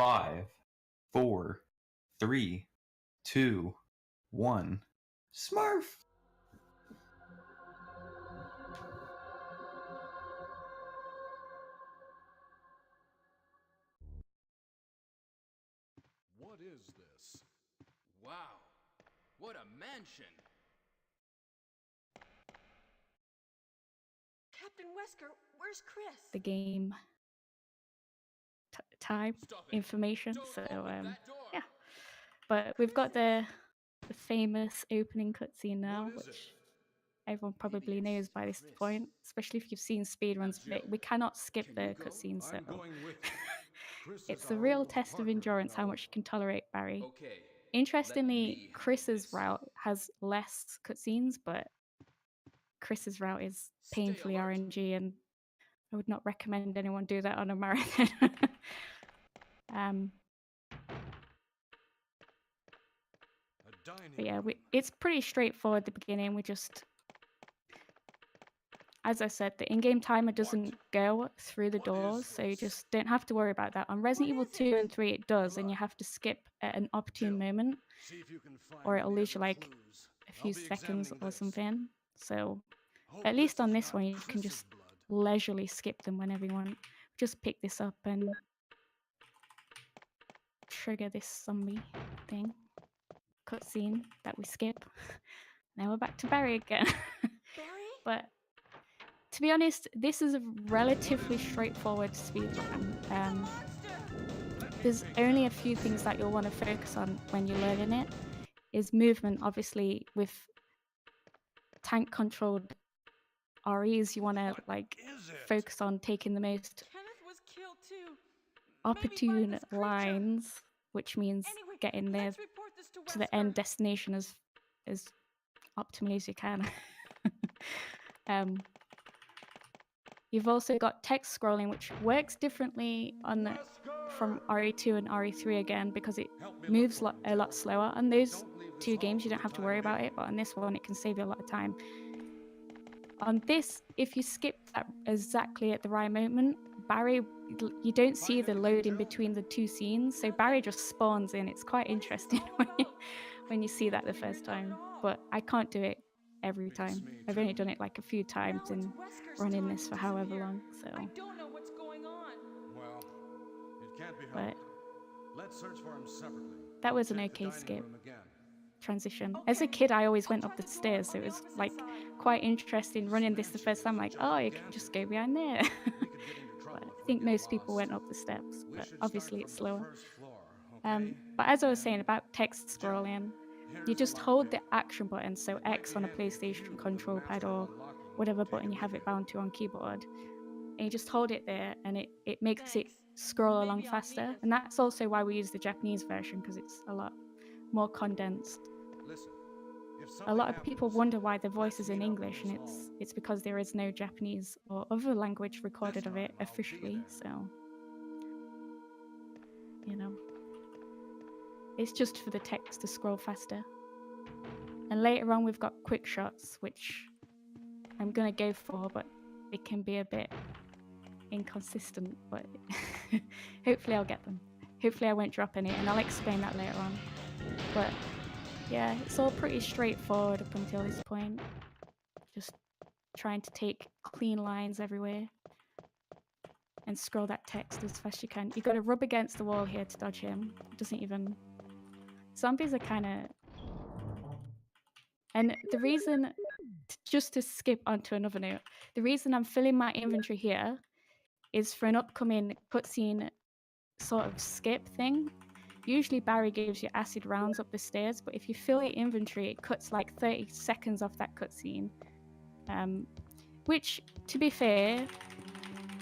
5, 4, 3, 2, 1. Smurf! What is this? Wow, what a mansion! Captain Wesker, where's Chris? The game time information. So yeah, but we've got the famous opening cutscene now, which everyone probably knows by this point, especially if you've seen speedruns. But we cannot skip the cutscene, so it's a real test of endurance how much you can tolerate Barry. Interestingly, Chris's route has less cutscenes, but Chris's route is painfully RNG, and I would not recommend anyone do that on a marathon. But yeah, it's pretty straightforward at the beginning. We just, as I said, the in-game timer doesn't go through the doors, so you just don't have to worry about that. On Resident Evil 2 and 3 it does, and you have to skip at an opportune moment, or it'll lose you like a few seconds or something. So at least on this one you can just leisurely skip them whenever you want. Just pick this up and trigger this zombie thing. Cutscene that we skip. Now we're back to Barry again. But to be honest, this is a relatively straightforward speedrun. There's only a few things that you'll want to focus on when you're learning it. Is movement, obviously, with tank controlled REs, you want to like focus on taking the most opportune lines, which means getting there to the end destination as optimally as you can. You've also got text scrolling, which works differently from RE2 and RE3 again, because it moves a lot slower. On those two games, you don't have to worry about it, but on this one, it can save you a lot of time. On this, if you skip that exactly at the right moment, Barry, you don't see the load in between the two scenes, so Barry just spawns in. It's quite interesting when you see that the first time, but I can't do it every time. I've only done it like a few times and running this for however long, so. I don't know what's going on. Well, it can't be helped. Let's search for him separately. That was an okay skip transition. As a kid, I always went up the stairs, so it was like quite interesting running this the first time. Like, oh, you can just go behind there. But I think most people went up the steps, but obviously it's slower. But as I was saying about text scrolling, you just hold the action button, so X on a PlayStation control pad or whatever button you have it bound to on keyboard, and you just hold it there, and it makes it scroll along faster. And that's also why we use the Japanese version, because it's a lot more condensed. A lot of people wonder why the voice is in English, and it's because there is no Japanese or other language recorded of it officially, so you know, it's just for the text to scroll faster. And later on we've got quick shots, which I'm gonna go for, but it can be a bit inconsistent, but hopefully I'll get them. Hopefully I won't drop any, and I'll explain that later on. But yeah, it's all pretty straightforward up until this point. Just trying to take clean lines everywhere and scroll that text as fast as you can. You've got to rub against the wall here to dodge him. It doesn't even... Zombies are kind of... And the reason, just to skip onto another note, the reason I'm filling my inventory here is for an upcoming cutscene sort of skip thing. Usually Barry gives you acid rounds up the stairs, but if you fill your inventory, it cuts like 30 seconds off that cutscene. Which, to be fair,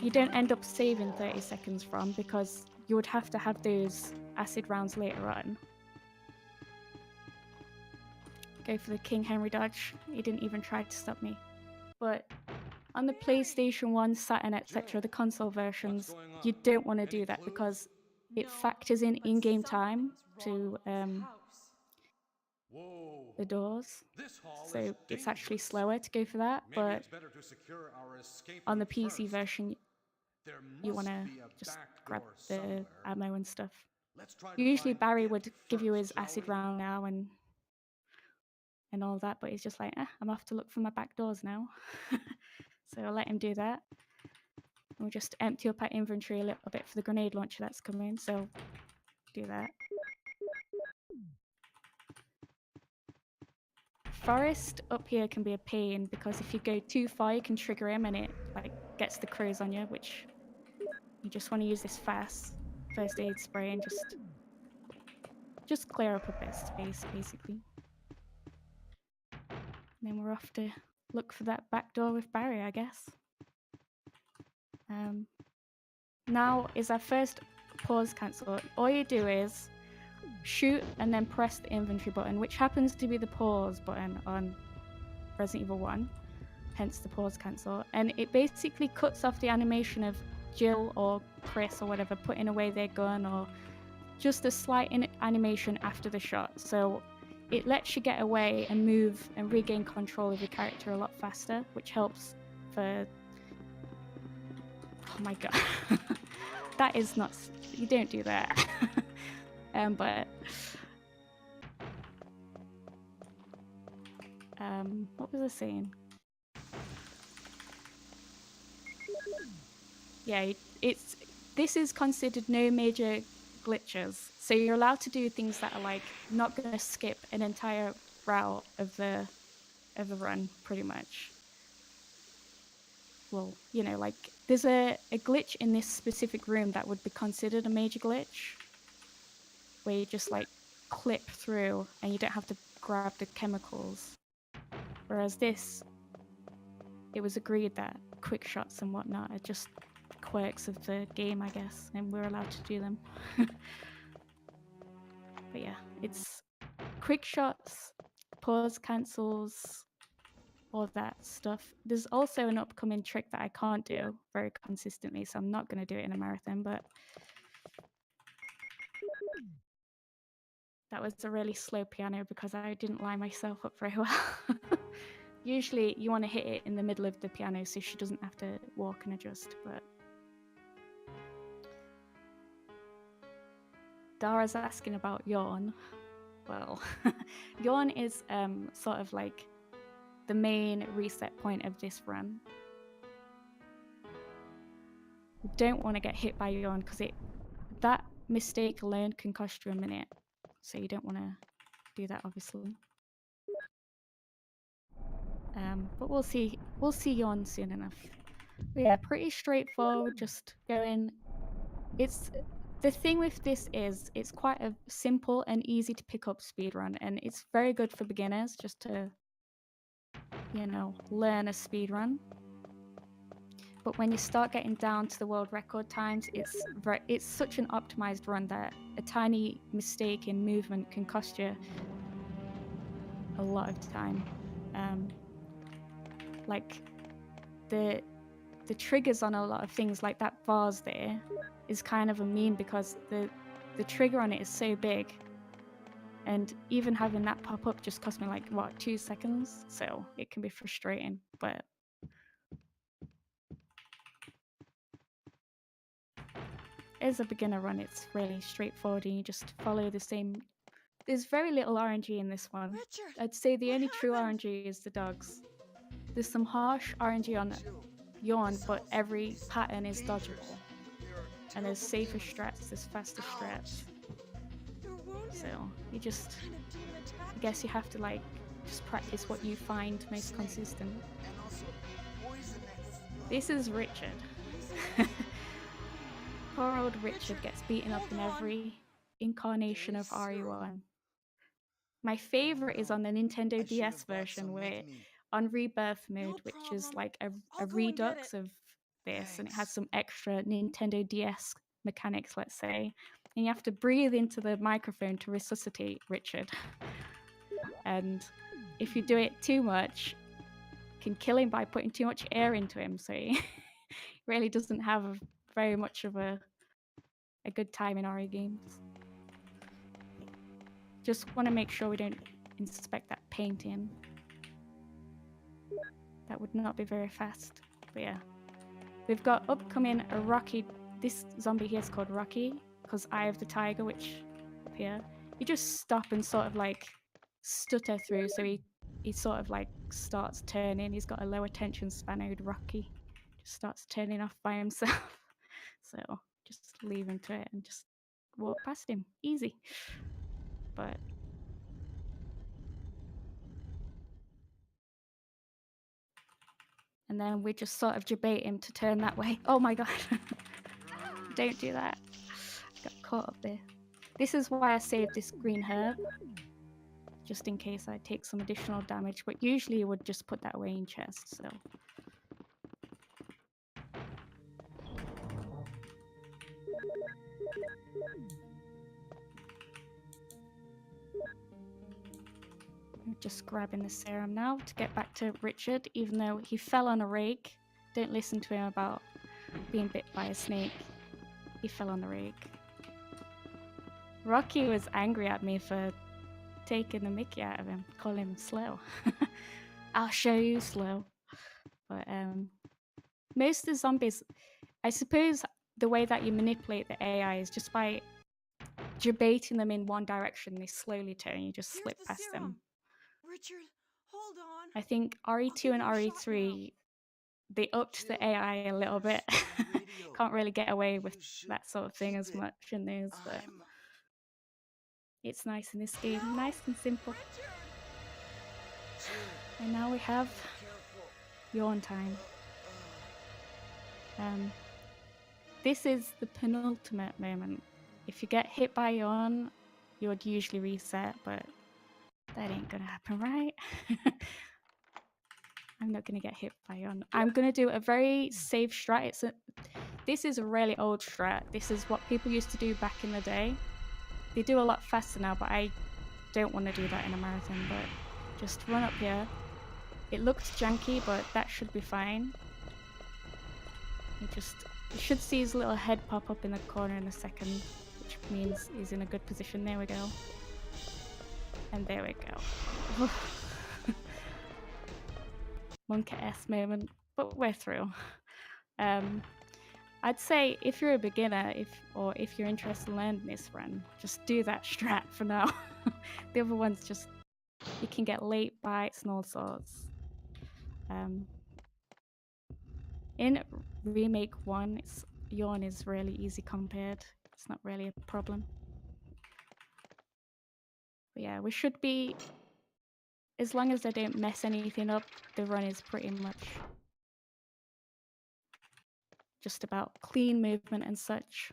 you don't end up saving 30 seconds from, because you would have to have those acid rounds later on. Go for the King Henry dodge. He didn't even try to stop me. But on the PlayStation 1, Saturn, etc., the console versions, you don't want to do that, because it factors in-game time to the doors, so it's actually slower to go for that. But on the PC version, you want to just grab the ammo and stuff. Usually Barry would give you his acid round now and all that, but he's just like, I'm off to look for my back doors now. So I'll let him do that. And we'll just empty up our inventory a little bit for the grenade launcher that's coming, so do that. Forest up here can be a pain because if you go too far you can trigger him and it like gets the crows on you, which you just want to use this fast first aid spray and just clear up a bit of space basically. And then we're off to look for that back door with Barry, I guess. Now is our first pause cancel. All you do is shoot and then press the inventory button, which happens to be the pause button on Resident Evil 1, hence the pause cancel. And it basically cuts off the animation of Jill or Chris or whatever putting away their gun, or just a slight animation after the shot. So it lets you get away and move and regain control of your character a lot faster, which helps for... Oh my god. That is not... You don't do that. But... what was I saying? Yeah, this is considered no major glitches. So you're allowed to do things that are like not going to skip an entire route of the run, pretty much. Well, you know, like there's a glitch in this specific room that would be considered a major glitch, where you just like clip through and you don't have to grab the chemicals. Whereas this, it was agreed that quick shots and whatnot are just quirks of the game, I guess, and we're allowed to do them. But yeah, it's quick shots, pause cancels, all that stuff. There's also an upcoming trick that I can't do very consistently, so I'm not going to do it in a marathon, but that was a really slow piano because I didn't line myself up very well. Usually you want to hit it in the middle of the piano so she doesn't have to walk and adjust, but... Dara's asking about Yawn. Well, Yawn is sort of like the main reset point of this run. You don't want to get hit by Yawn because that mistake alone can cost you a minute. So you don't want to do that, obviously. But we'll see Yawn soon enough. But yeah, pretty straightforward, just going... The thing with this is it's quite a simple and easy to pick up speedrun, and it's very good for beginners just to, you know, learn a speedrun. But when you start getting down to the world record times, it's such an optimized run that a tiny mistake in movement can cost you a lot of time. Like the triggers on a lot of things, like that vase there, is kind of a meme because the trigger on it is so big, and even having that pop up just cost me like, what, 2 seconds? So it can be frustrating, but as a beginner run, it's really straightforward and you just follow the same... There's very little RNG in this one. Richard, I'd say the only true RNG is the dogs. There's some harsh RNG on Yawn, but every pattern is dodgeable. And there's safer strats, there's faster strats. you're wounded. So you just... What kind of demon attack? I guess you have to like just practice what you find most consistent. This is Richard. Poor old Richard gets beaten up in every incarnation of RE1. My favorite is on the Nintendo DS version, where on Rebirth mode, which is like a redux of this, and it has some extra Nintendo DS mechanics, let's say, and you have to breathe into the microphone to resuscitate Richard. And if you do it too much, you can kill him by putting too much air into him, so he really doesn't have very much of a good time in RE games. Just want to make sure we don't inspect that painting. That would not be very fast, but yeah. We've got upcoming a Rocky. This zombie here is called Rocky because Eye of the Tiger, which up here. You just stop and sort of like stutter through. So he sort of like starts turning. He's got a low attention span, owed Rocky. Just starts turning off by himself. So just leave him to it and just walk past him. Easy. But and then we just sort of debate him to turn that way. Oh my god. Don't do that. Got caught up there. This is why I saved this green herb. Just in case I take some additional damage. But usually you would just put that away in chest, so. I'm just grabbing the serum now to get back to Richard, even though he fell on a rake. Don't listen to him about being bit by a snake. He fell on the rake. Rocky was angry at me for taking the mickey out of him, calling him slow. I'll show you slow. But most of the zombies, I suppose the way that you manipulate the AI is just by debating them in one direction. They slowly turn, you just slip past them. Richard, hold on. I think RE2 and RE3, they upped the AI a little bit. Can't really get away with that sort of thing as much in those, but it's nice in this game. Nice and simple. And now we have yawn time. This is the penultimate moment. If you get hit by yawn, you would usually reset, but that ain't gonna happen, right? I'm not gonna get hit by yawn. I'm gonna do a very safe strat. This is a really old strat. This is what people used to do back in the day. They do a lot faster now, but I don't want to do that in a marathon. But just run up here. It looks janky, but that should be fine. You should see his little head pop up in the corner in a second, which means he's in a good position. There we go. And there we go. Monkey S moment, but we're through. I'd say if you're a beginner, or if you're interested in learning this run, just do that strat for now. The other ones just, you can get late bites and all sorts. In Remake 1, yawn is really easy compared. It's not really a problem. But yeah, we should be, as long as I don't mess anything up, the run is pretty much just about clean movement and such.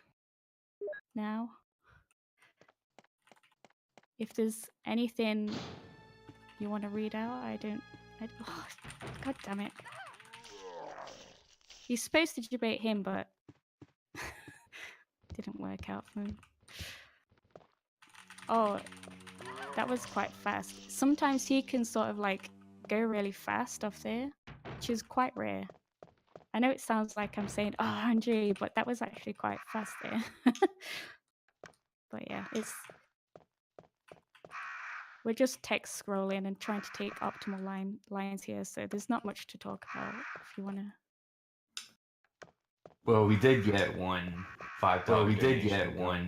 Now, if there's anything you want to read out, oh, god damn it. You're supposed to debate him, but didn't work out for him. Oh, that was quite fast. Sometimes he can sort of like go really fast off there, which is quite rare. I know it sounds like I'm saying, oh, RNG, but that was actually quite fast there. But yeah, we're just text scrolling and trying to take optimal lines here, so there's not much to talk about if you want to. Well, we did get one $5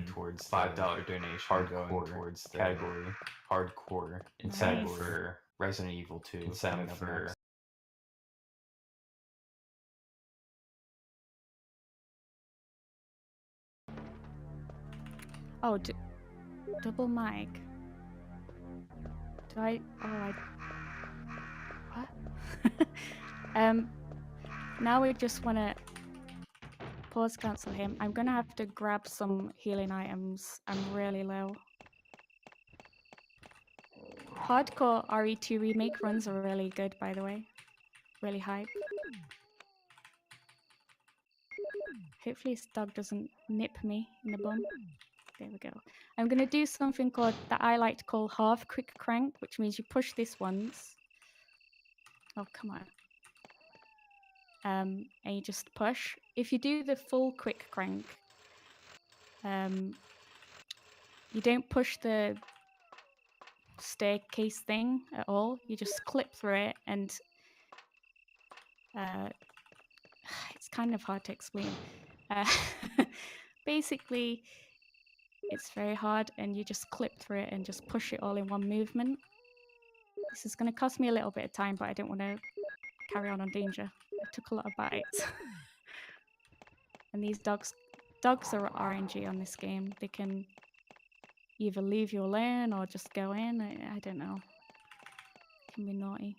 towards $5 donation hardcore towards the category hardcore incentive Nice. for Resident Evil 2 incentive for Oh, double mic. Do I? Oh, what? Now we just want to pause cancel him. I'm gonna have to grab some healing items. I'm really low. Hardcore RE2 remake runs are really good, by the way. Really hype. Hopefully this dog doesn't nip me in the bum. There we go. I'm gonna do something that I like to call half quick crank, which means you push this once. Oh, come on. And you just push. If you do the full quick crank, you don't push the staircase thing at all. You just clip through it, and It's kind of hard to explain. Uh, basically, it's very hard and you just clip through it and just push it all in one movement. This is going to cost me a little bit of time, but I don't want to carry on danger. I took a lot of bites. And these dogs are RNG on this game. They can either leave you alone or just go in. I don't know. It can be naughty.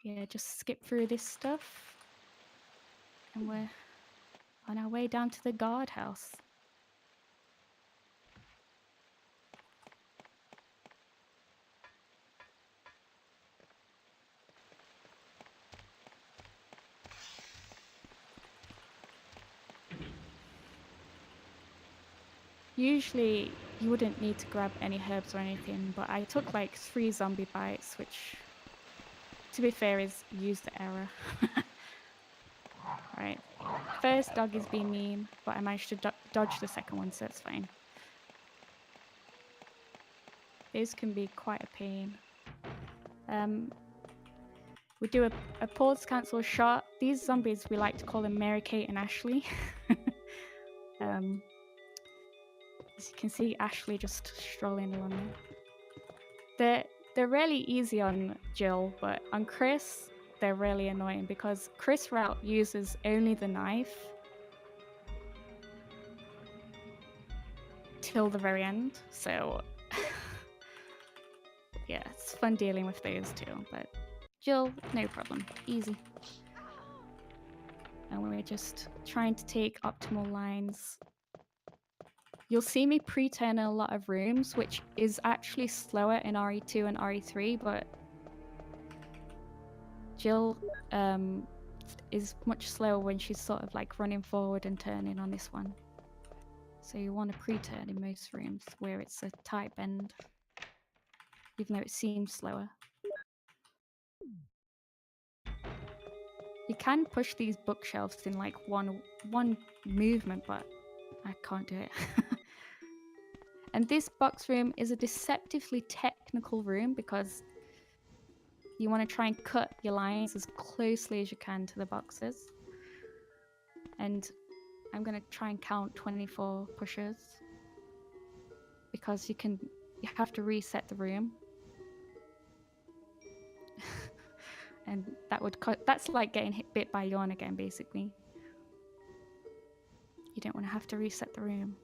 Yeah, just skip through this stuff. And we're on our way down to the guardhouse. Usually you wouldn't need to grab any herbs or anything, but I took like 3 zombie bites, which, to be fair, is used error. Right. First dog is being mean, but I managed to dodge the second one, so it's fine. These can be quite a pain. We do a pause cancel shot. These zombies, we like to call them Mary Kate and Ashley. As you can see, Ashley just strolling along there. They're really easy on Jill, but on Chris, they're really annoying because Chris route uses only the knife till the very end, so yeah, it's fun dealing with those two, but Jill, no problem, easy. And we're just trying to take optimal lines. You'll see me pre-turn in a lot of rooms, which is actually slower in RE2 and RE3, but Jill is much slower when she's sort of like running forward and turning on this one. So you want to pre-turn in most rooms where it's a tight bend, even though it seems slower. You can push these bookshelves in like one movement, but I can't do it. And this box room is a deceptively technical room because you want to try and cut your lines as closely as you can to the boxes. And I'm going to try and count 24 pushes because you have to reset the room. And that's like getting bit by yawn again, basically. You don't want to have to reset the room.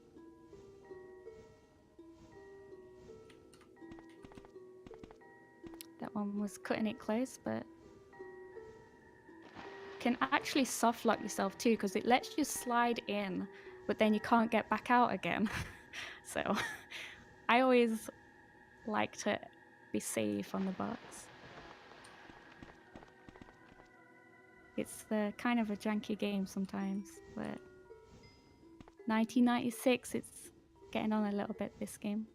That one was cutting it close, but can actually soft lock yourself too, because it lets you slide in, but then you can't get back out again. So I always like to be safe on the box. It's the kind of a janky game sometimes, but 1996, it's getting on a little bit this game.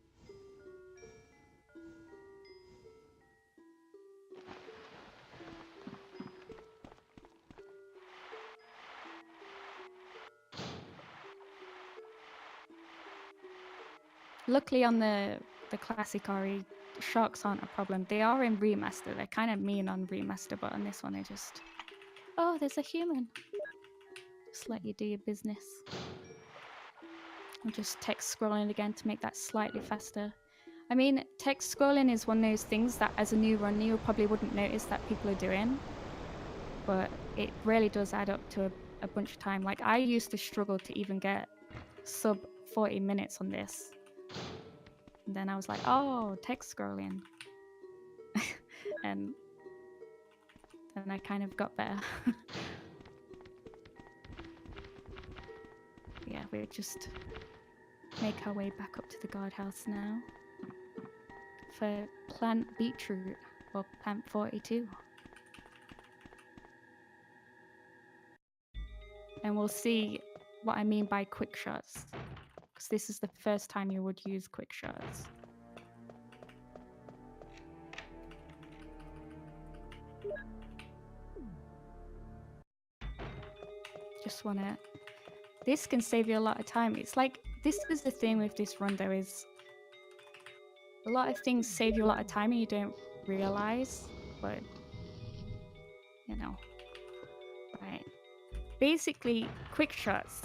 Luckily on the classic RE, sharks aren't a problem. They are in remaster. They're kind of mean on remaster, but on this one they just... Oh, there's a human. Just let you do your business. I'm just text scrolling again to make that slightly faster. I mean, text scrolling is one of those things that as a new runner you probably wouldn't notice that people are doing. But it really does add up to a bunch of time. Like, I used to struggle to even get sub 40 minutes on this. And then I was like, oh, text scrolling. And then I kind of got better. Yeah, we'll just make our way back up to the guardhouse now. For plant beetroot, or plant 42. And we'll see what I mean by quick shots. Because this is the first time you would use quick shots. Just wanna... This can save you a lot of time. It's like, this is the thing with this run though, is a lot of things save you a lot of time and you don't realize, but you know. Right. Basically, quick shots.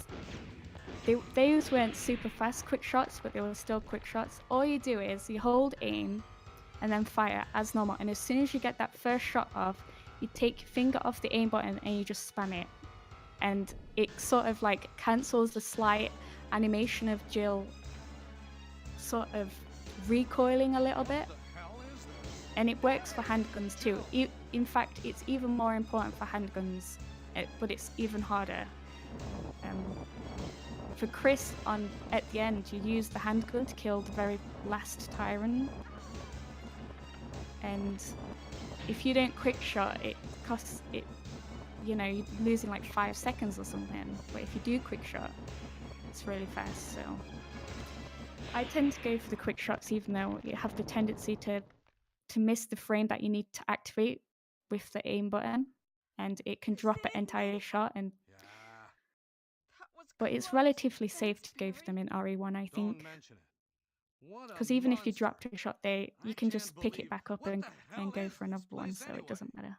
Those weren't super fast quick shots, but they were still quick shots. All you do is you hold aim and then fire as normal. And as soon as you get that first shot off, you take your finger off the aim button and you just spam it. And it sort of like cancels the slight animation of Jill sort of recoiling a little bit. And it works for handguns too. In fact, it's even more important for handguns, but it's even harder. For Chris, at the end, you use the handgun to kill the very last tyrant. And if you don't quick shot, it costs it. You know, you're losing like 5 seconds or something. But if you do quick shot, it's really fast. So I tend to go for the quick shots, even though you have the tendency to miss the frame that you need to activate with the aim button, and it can drop an entire shot. And but it's relatively safe to go for them in RE1, I think, because even if you dropped a shot there, you can just pick it back up and go for another one, so it doesn't matter.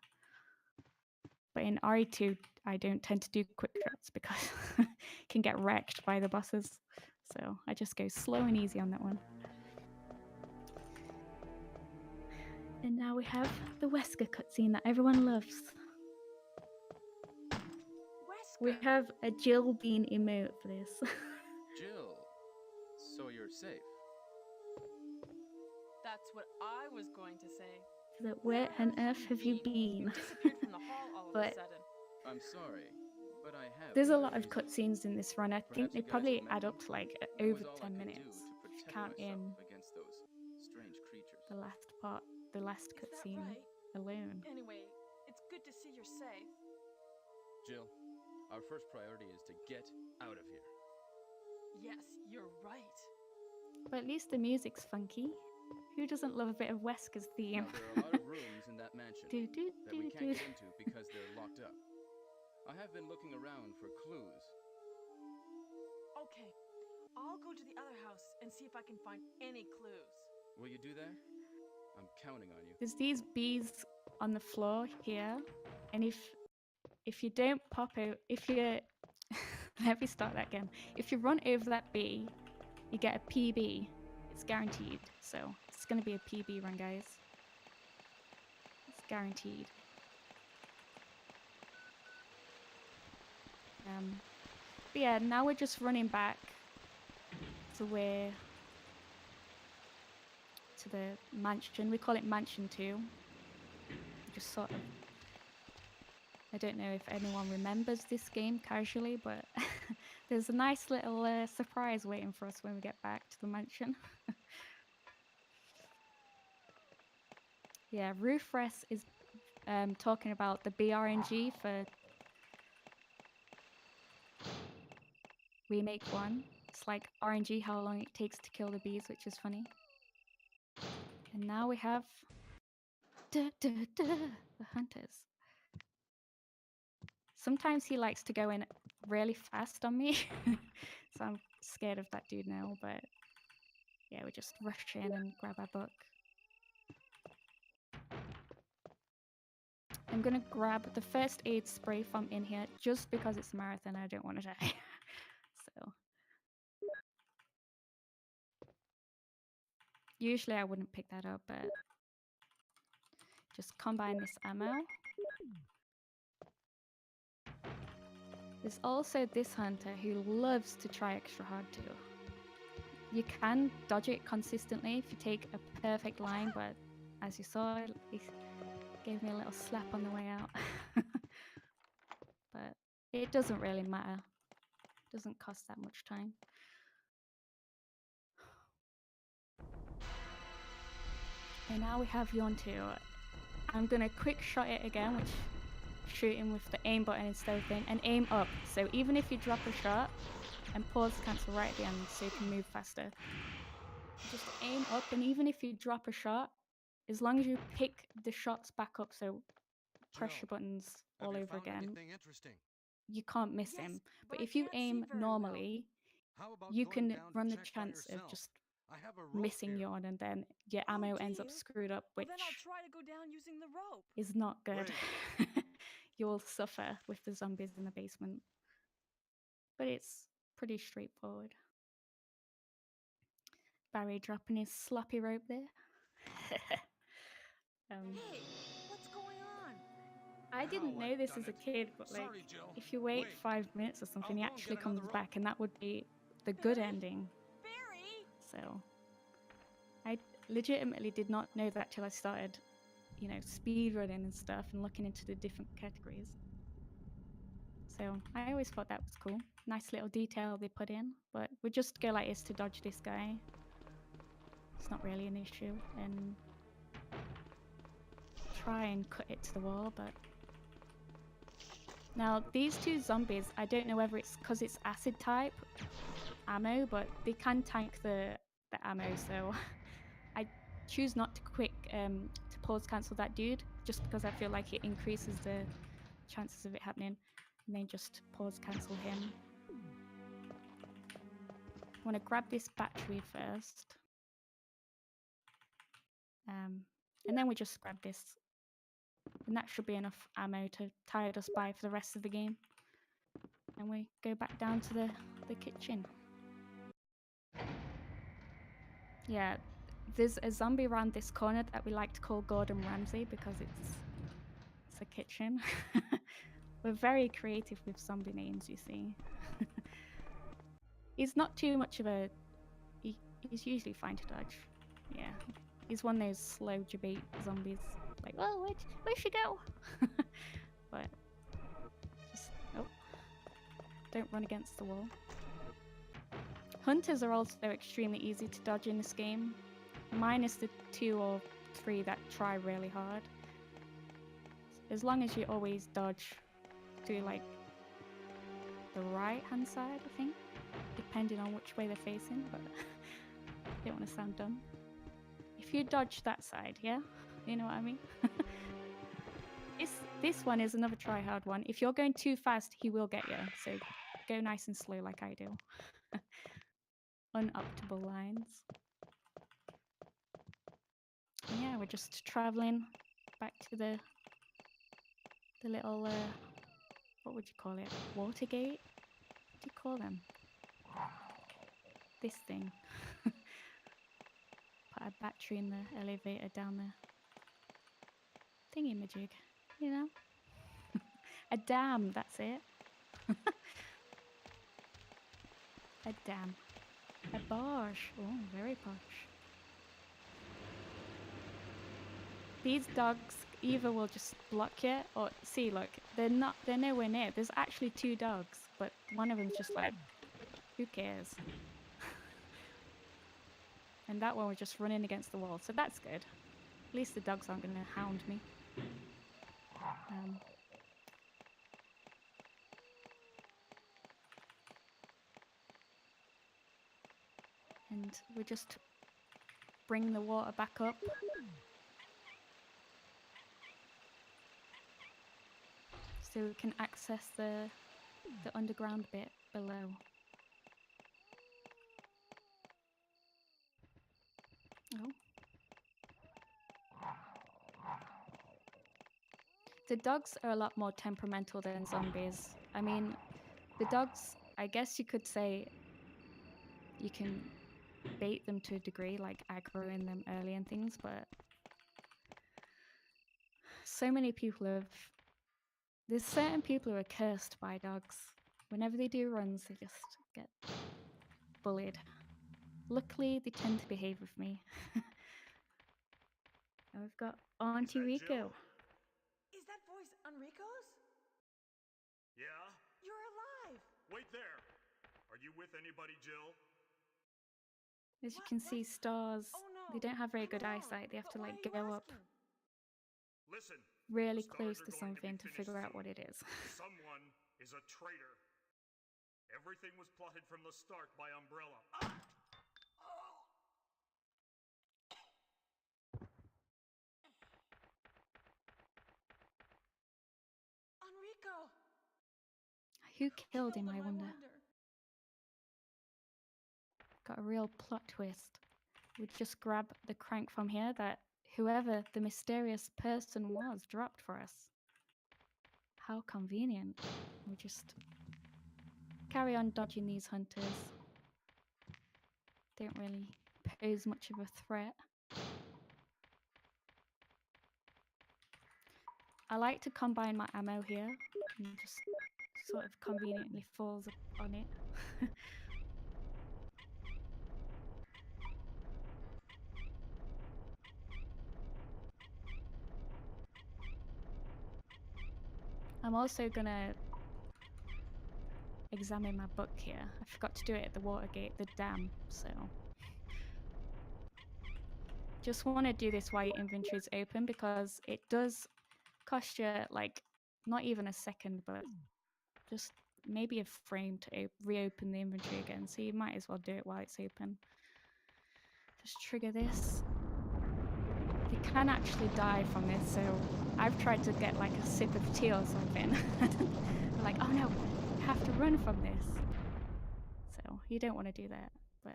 But in RE2, I don't tend to do quick shots because it can get wrecked by the bosses. So I just go slow and easy on that one. And now we have the Wesker cutscene that everyone loves. We have a Jill Bean emote for this. Jill, so you're safe. That's what I was going to say. That where on earth have you been? Disappeared from the hall all of a sudden. I'm sorry, but I have. There's a lot of cutscenes in this run. I think they probably add up to like over 10 minutes. If you count in against those strange creatures. the last part, the last cutscene alone. Anyway, it's good to see you're safe. Jill, our first priority is to get out of here. Yes, you're right. But at least the music's funky. Who doesn't love a bit of Wesker's theme? Now, there are a lot of rooms in that mansion that we can't get into because they're locked up. I have been looking around for clues. Okay, I'll go to the other house and see if I can find any clues. Will you do that? I'm counting on you. There's these bees on the floor here, and if you don't pop out, if you let me start that again. If you run over that bee, you get a PB. It's guaranteed. So it's gonna be a PB run, guys. It's guaranteed. But yeah, now we're just running back to the mansion. We call it Mansion 2. Just sort of, I don't know if anyone remembers this game casually, but there's a nice little surprise waiting for us when we get back to the mansion. Yeah, Roofress is talking about the BRNG for Remake 1. It's like RNG, how long it takes to kill the bees, which is funny. And now we have the hunters. Sometimes he likes to go in really fast on me, so I'm scared of that dude now, but yeah, we just rush in and grab our book. I'm gonna grab the first aid spray from in here just because it's a marathon and I don't want to die. So usually I wouldn't pick that up, but just combine this ammo. There's also this hunter who loves to try extra hard too. You can dodge it consistently if you take a perfect line, but as you saw, he gave me a little slap on the way out. But it doesn't really matter. It doesn't cost that much time. And now we have Yawn 2. I'm gonna quick shot it again, which shoot him with the aim button instead of thing, and aim up. So even if you drop a shot, and pause cancel right at the end so you can move faster. Just aim up, and even if you drop a shot, as long as you pick the shots back up, so pressure buttons all over again, you can't miss him. But if you aim normally, you can run the chance of just missing Yawn, and then your ammo ends up screwed up, which Well, then I'll try to go down using the rope. is not good. you'll suffer with the zombies in the basement. But it's pretty straightforward. Barry dropping his sloppy rope there. Hey, what's going on? I didn't know this as a kid, but like, if you wait 5 minutes or something, he actually comes back, and that would be the good ending. Barry! So, I legitimately did not know that till I started, you know, speedrunning and stuff and looking into the different categories. So, I always thought that was cool. Nice little detail they put in, but we just go like this to dodge this guy. It's not really an issue, and try and cut it to the wall, but now these two zombies, I don't know whether it's because it's acid type ammo, but they can tank the ammo, so I choose not to to pause cancel that dude, just because I feel like it increases the chances of it happening, and then just pause cancel him. I want to grab this battery first, and then we just grab this, and that should be enough ammo to tide us by for the rest of the game. And we go back down to the kitchen. Yeah, there's a zombie around this corner that we like to call Gordon Ramsay because it's a kitchen. We're very creative with zombie names, you see. He's not too much of a... He's usually fine to dodge. Yeah, he's one of those slow debate zombies. Like, oh, where'd she go? But just... Oh. Don't run against the wall. Hunters are also extremely easy to dodge in this game, minus the 2 or 3 that try really hard. As long as you always dodge to like the right hand side, I think, depending on which way they're facing, but I don't want to sound dumb. If you dodge that side, yeah? You know what I mean? This one is another try hard one. If you're going too fast, he will get you, so go nice and slow like I do. Unoptable lines. Yeah, we're just traveling back to the little what would you call it? Watergate? What do you call them? This thing. Put a battery in the elevator down there. Thingy-majig, you know? A dam, that's it. A dam. A barge. Oh, very posh. These dogs either will just block you or... See, look, they're nowhere near. There's actually 2 dogs, but one of them's just like, who cares? And that one was just running against the wall, so that's good. At least the dogs aren't going to hound me. And we just bring the water back up. So we can access the underground bit below. Oh. The dogs are a lot more temperamental than zombies. I mean, the dogs, I guess you could say you can bait them to a degree, like aggroing them early and things, but so many people there's certain people who are cursed by dogs. Whenever they do runs, they just get bullied. Luckily, they tend to behave with me. And we've got Auntie Rico. Is that voice Enrico's? Yeah? You're alive! Wait there! Are you with anybody, Jill? As you can see, stars, Oh, no. they don't have very I'm good alone. eyesight. They have to But why like are you go up asking? Listen. really the close stars to are going something be to finished figure out soon. what it is. Someone is a traitor. Everything was plotted from the start by Umbrella. Enrico! Who killed him, Killed I wonder? Got a real plot twist. We just grab the crank from here that whoever the mysterious person was dropped for us. How convenient. We just carry on dodging these hunters. Don't really pose much of a threat. I like to combine my ammo here and just sort of conveniently falls on it. I'm also gonna examine my book here. I forgot to do it at the Watergate, the dam, so just want to do this while your inventory is open because it does cost you like not even a second, but just maybe a frame to reopen the inventory again. So you might as well do it while it's open. Just trigger this. You can actually die from this, so I've tried to get like a sip of tea or something. I'm like, oh no, I have to run from this. So you don't want to do that. But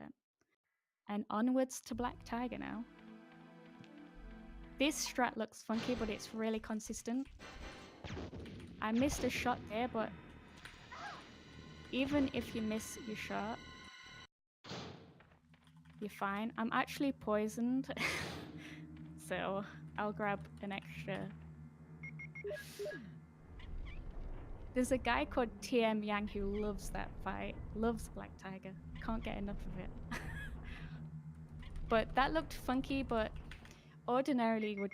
and onwards to Black Tiger now. This strat looks funky, but it's really consistent. I missed a shot there, but even if you miss your shot, you're fine. I'm actually poisoned, so I'll grab an extra. There's a guy called TM Yang who loves that fight, loves Black Tiger. Can't get enough of it. But that looked funky, but ordinarily would,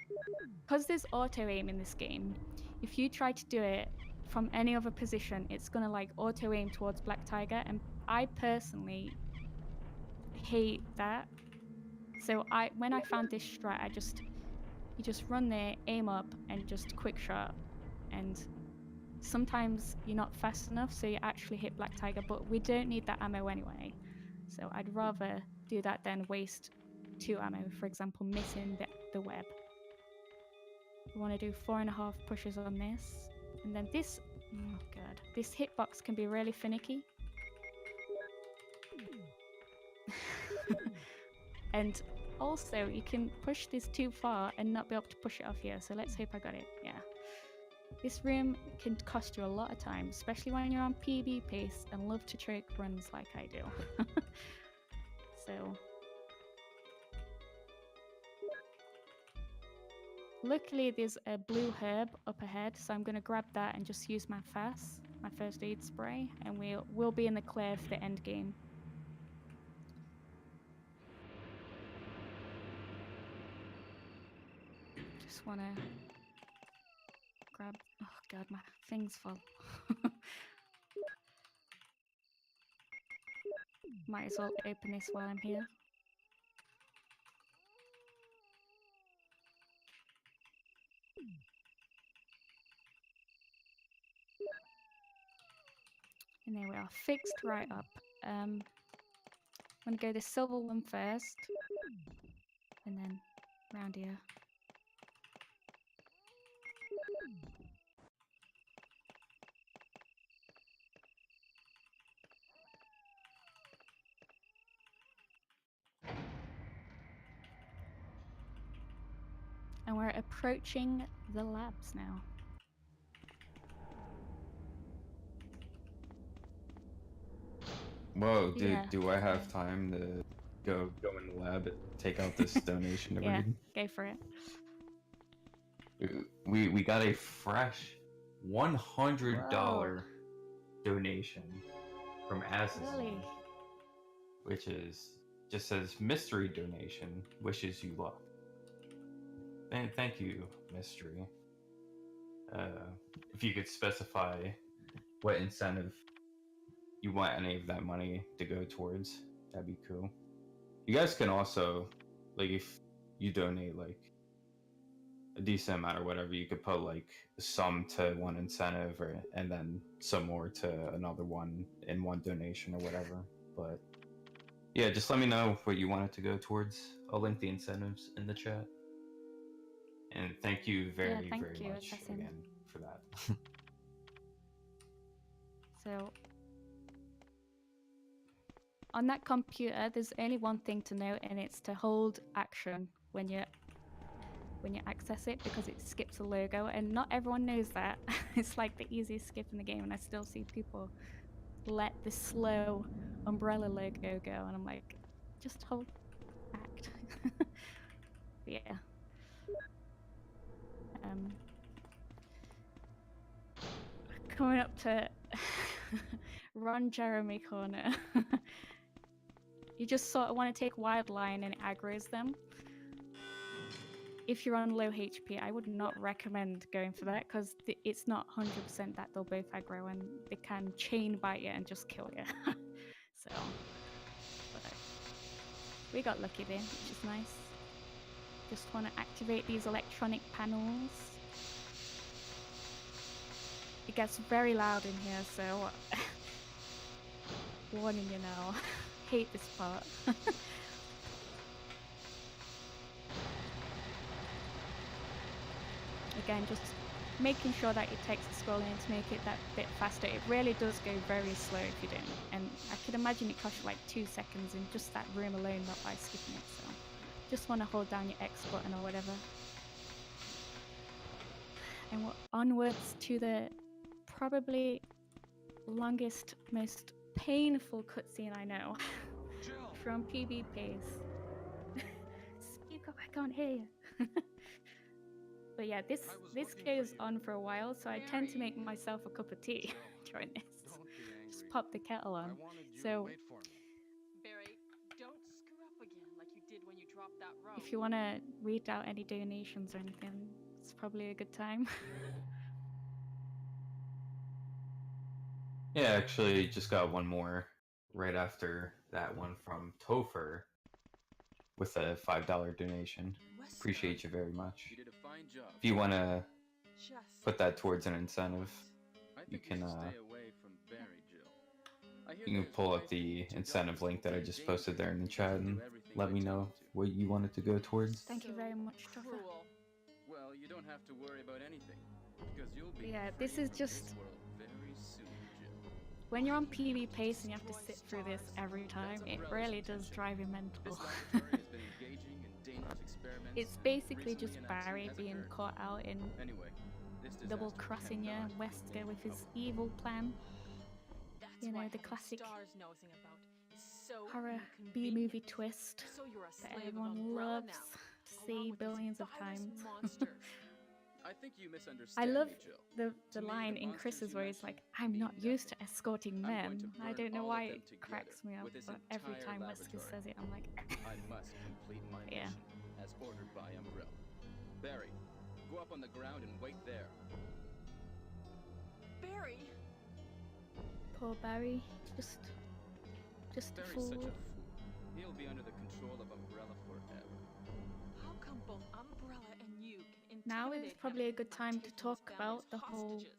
because there's auto aim in this game, if you try to do it from any other position, it's gonna like auto aim towards Black Tiger, and I personally hate that. So when I found this strat, you just run there, aim up, and just quick shot. And sometimes you're not fast enough, so you actually hit Black Tiger, but we don't need that ammo anyway. So I'd rather do that than waste 2 ammo, for example, missing the web. We want to do 4.5 pushes on this. And then this, oh god, this hitbox can be really finicky. And also, you can push this too far and not be able to push it off here. So let's hope I got it. Yeah. This room can cost you a lot of time, especially when you're on PB pace and love to choke runs like I do. So luckily there's a blue herb up ahead, so I'm going to grab that and just use my first aid spray, and we'll be in the clear for the end game. Just want to grab, oh god, my thing's full. Might as well open this while I'm here. And there we are, fixed right up. I'm gonna go the silver one first, and then round here. And we're approaching the labs now. Whoa, dude, Yeah. do I have time to go in the lab and take out this donation that Yeah, we go for it. We got a fresh $100 donation from Aziz, Really? which is just says mystery donation, wishes you luck. And thank you, mystery. If you could specify what incentive you want any of that money to go towards, that'd be cool. You guys can also, like, if you donate like a decent amount or whatever, you could put like some to one incentive, and then some more to another one in one donation or whatever. But yeah, just let me know what you want it to go towards. I'll link the incentives in the chat. And thank you very much Assassin. again for that. So on that computer, there's only one thing to note, and it's to hold action when you're when you access it because it skips a logo, and not everyone knows that. It's like the easiest skip in the game, and I still see people let the slow umbrella logo go, and I'm like, just hold act. But yeah. Coming up to Ron Jeremy corner. You just sort of want to take wild line and it aggroes them. If you're on low HP, I would not recommend going for that because it's not 100% that they'll both aggro and they can chain bite you and just kill you. So, but we got lucky there, which is nice. Just want to activate these electronic panels. It gets very loud in here, so warning you now. Hate this part. Again, just making sure that your text is scrolling to make it that bit faster. It really does go very slow if you don't. And I could imagine it costs you like 2 seconds in just that room alone, not by skipping it. So just want to hold down your X button or whatever. And we're onwards to the probably longest, most painful cutscene I know from PB Pace. Speak up, I can't hear you. But yeah, this goes on for a while, so I tend to make myself a cup of tea during this. Just pop the kettle on. So Barry, don't screw up again like you did when you dropped that rope. if you want to read out any donations or anything, it's probably a good time. Yeah, actually, just got one more right after that one from Topher with a $5 donation. Appreciate you very much. You did a fine job. If you want to Just put that towards an incentive, I you think can should stay away from Barry, Jill. I hear you can that his pull wife up the and 2 incentive daughters link that I think just they're posted there in the chat dangerous and do everything let I me tell know them to. what you want it to go towards. Thank you very much, Topher. cruel. Well, you don't have to worry about anything because you'll be Yeah, free this is from just- this world very soon, Jill. When you're on PB Pace and you have to sit through this every time, it really does drive you mental. This laboratory has been engaging in dangerous experiments. It's and basically recently just an Barry accident has being occurred. caught out in Anyway, this double disaster crossing you, cannot Wesker with his remain evil plan. That's You know, why the having classic stars nosing about is so horror inconvenient. B-movie twist So you're a that slave of everyone Umbrella loves now, to along see with these billions of virus times. monsters. I think you I misunderstand love me, Jill. the To me, line the in monsters Chris's you where he's mentioned like, I'm not mean used to nothing. escorting I'm going men. to I burn don't know all why of them it together cracks me up, with this but every entire time Wesker laboratory. says it, I'm like, I must complete my Yeah. mission as ordered by Umbrella. Barry, go up on the ground and wait there. Barry, poor Barry, just a Barry's fool. such a fool. He'll be under the control of Umbrella forever. how come both Umbrella and you can Now is intimidate probably a him good by time to taking his talk family about as the whole hostages?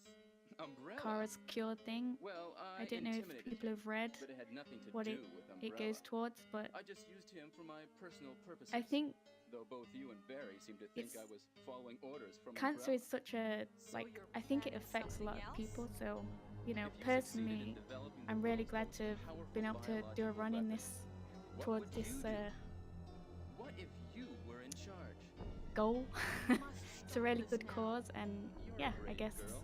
Umbrella? Kara's cure thing. Well, I don't know if intimidated people him, have read but it had nothing to what do it with Umbrella. goes towards, but I just used him for my personal purposes. I think Though both you and Barry seem to think I It's- was following orders from cancer Umbrella. is such a, So like, your I think it plan is affects a lot something of else? people, so, you know, If you succeeded in personally, developing the I'm really world's glad most to have powerful been able to do a biological run in weapon, this, what towards would you this do? What if you were in charge? goal. You must It's a stop really this good now. cause, and You're yeah, a I brave guess girl.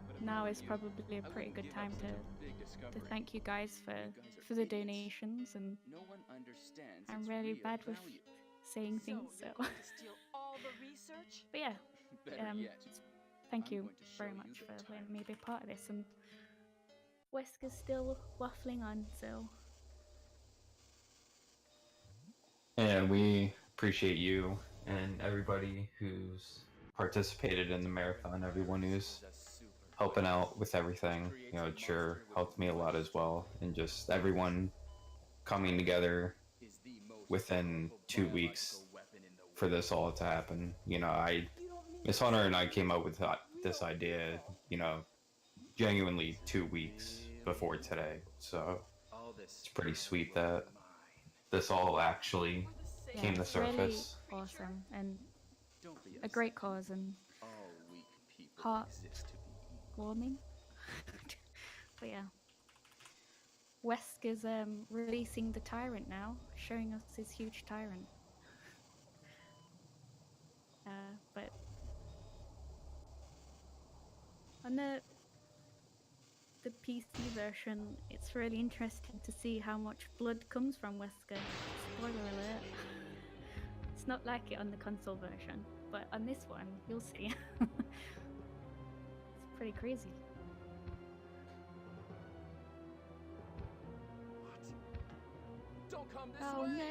But if I now were is you, probably a I pretty wouldn't good give time up such to a big discovery. thank you guys You guys are for the idiots. donations, and No one understands I'm its really real bad with value. saying So things, so. you're going to steal all the research? But yeah, Better yet, thank I'm you going to show very you much the for letting tyrant. me be part of this, and Wesker's still waffling on, so And we appreciate you and everybody who's participated in the marathon, everyone who's helping out with everything. You know, it sure helped me a lot as well. And just everyone coming together within 2 weeks for this all to happen. You know, Miss Hunter and I came up with this idea, you know, genuinely 2 weeks before today. So it's pretty sweet that this all actually yeah, came to it's really surface. awesome and Don't be a great upset. cause and All weak people Heart. exist to be eaten. warming. But yeah, Wesker's releasing the tyrant now, showing us his huge tyrant. But on the PC version, it's really interesting to see how much blood comes from Wesker. Spoiler alert. It's not like it on the console version, but on this one, you'll see. It's pretty crazy. What? Don't come this Oh way! no!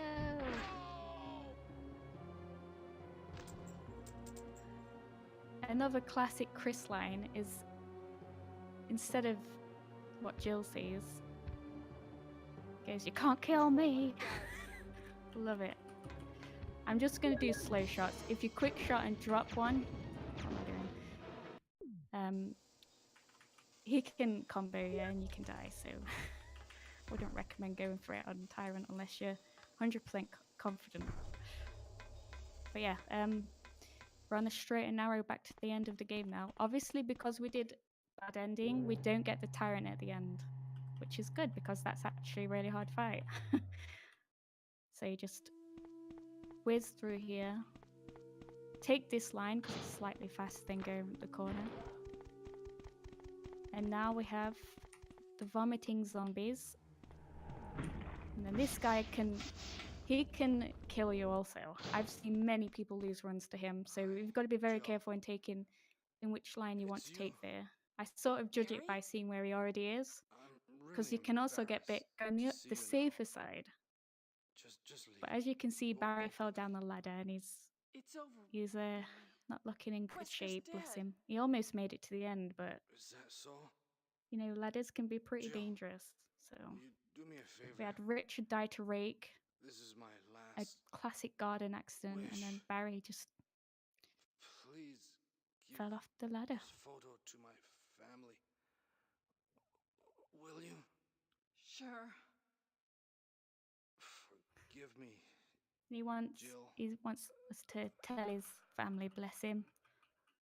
Another classic Chris line is, instead of what Jill says, goes, "You can't kill me." Love it. I'm just gonna do slow shots. If you quick shot and drop one, what am I doing? He can combo you and you can die, so wouldn't recommend going for it on Tyrant unless you're 100% confident. But yeah, we're on a straight and narrow back to the end of the game now. Obviously, because we did bad ending, we don't get the Tyrant at the end, which is good because that's actually a really hard fight. So you just whiz through here. Take this line because it's slightly faster than going the corner. And now we have the vomiting zombies. And then this guy can kill you also. I've seen many people lose runs to him, so you've got to be very careful in taking in which line you want to take there. I sort of judge it by seeing where he already is, because you can also get going the safer side. But as you can see, Barry fell down the ladder and he's not looking in good shape, bless him. He almost made it to the end, but you know, ladders can be pretty dangerous. So we had Richard die to rake, a classic garden accident, and then Barry just fell off the ladder. Photo to my family. Will you? Sure. Forgive me. He wants us to tell his family, bless him.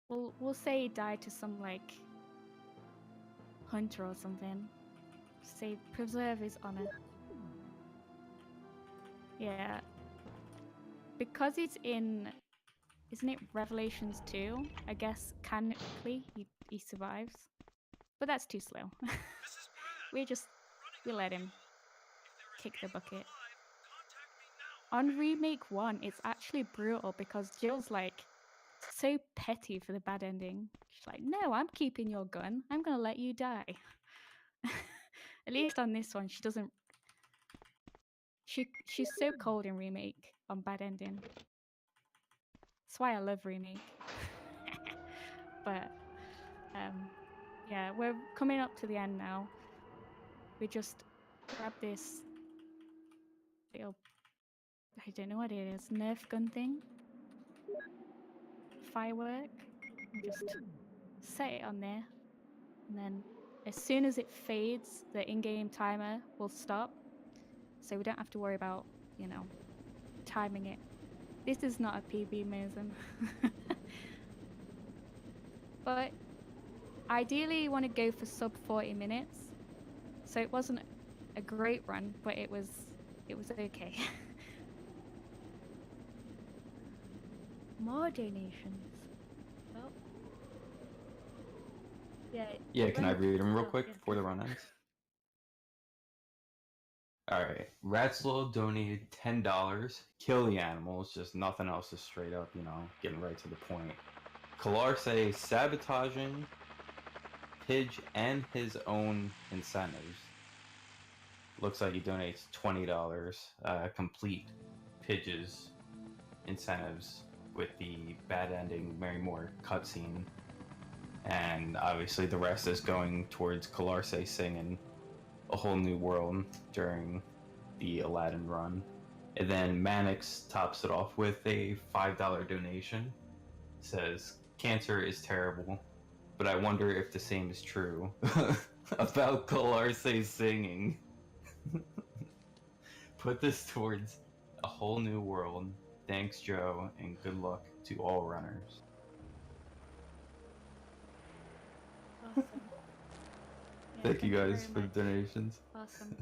We'll say he died to some like hunter or something. Say preserve his honor. Yeah. Because it's in, isn't it Revelations 2? I guess canonically he survives. But that's too slow. we let him kick the bucket. On Remake 1, it's actually brutal because Jill's like so petty for the bad ending. She's like, "No, I'm keeping your gun. I'm gonna let you die." At least on this one, she doesn't. She's so cold in Remake on bad ending. That's why I love Remake. But yeah, we're coming up to the end now. We just grab this little, I don't know what it is, Nerf gun thing, firework, and just set it on there, and then as soon as it fades, the in-game timer will stop, so we don't have to worry about, you know, timing it. This is not a PB, Mason. But ideally you want to go for sub 40 minutes. So it wasn't a great run, but it was okay. More donations. Well, yeah, can I read them real quick before the run ends? Alright, Ratzlow donated $10. Kill the animals, just nothing else, is straight up, you know, getting right to the point. Kalarse sabotaging Pidge and his own incentives. Looks like he donates $20. Complete Pidge's incentives with the bad ending Mary Moore cutscene. And obviously the rest is going towards Kalarse singing A Whole New World during the Aladdin run. And then Mannix tops it off with a $5 donation. Says, "Cancer is terrible, but I wonder if the same is true about Kalarse singing. Put this towards A Whole New World. Thanks, Joe, and good luck to all runners." awesome. Yeah, Thank you guys very for the much. donations. Awesome.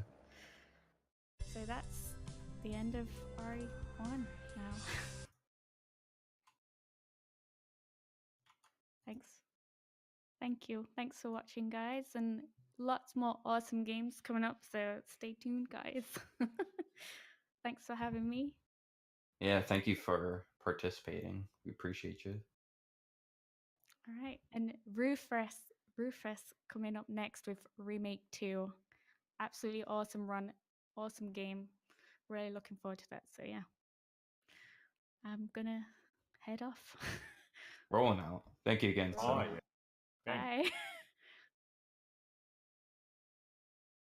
So that's the end of RE1 now. Thank you. Thanks for watching, guys, and lots more awesome games coming up. So stay tuned, guys. Thanks for having me. Yeah, thank you for participating. We appreciate you. All right, and Rufus coming up next with Remake 2. Absolutely awesome run, awesome game. Really looking forward to that. So yeah, I'm gonna head off. Rolling out. Thank you again, Oh, Sil. yeah. Thank Bye.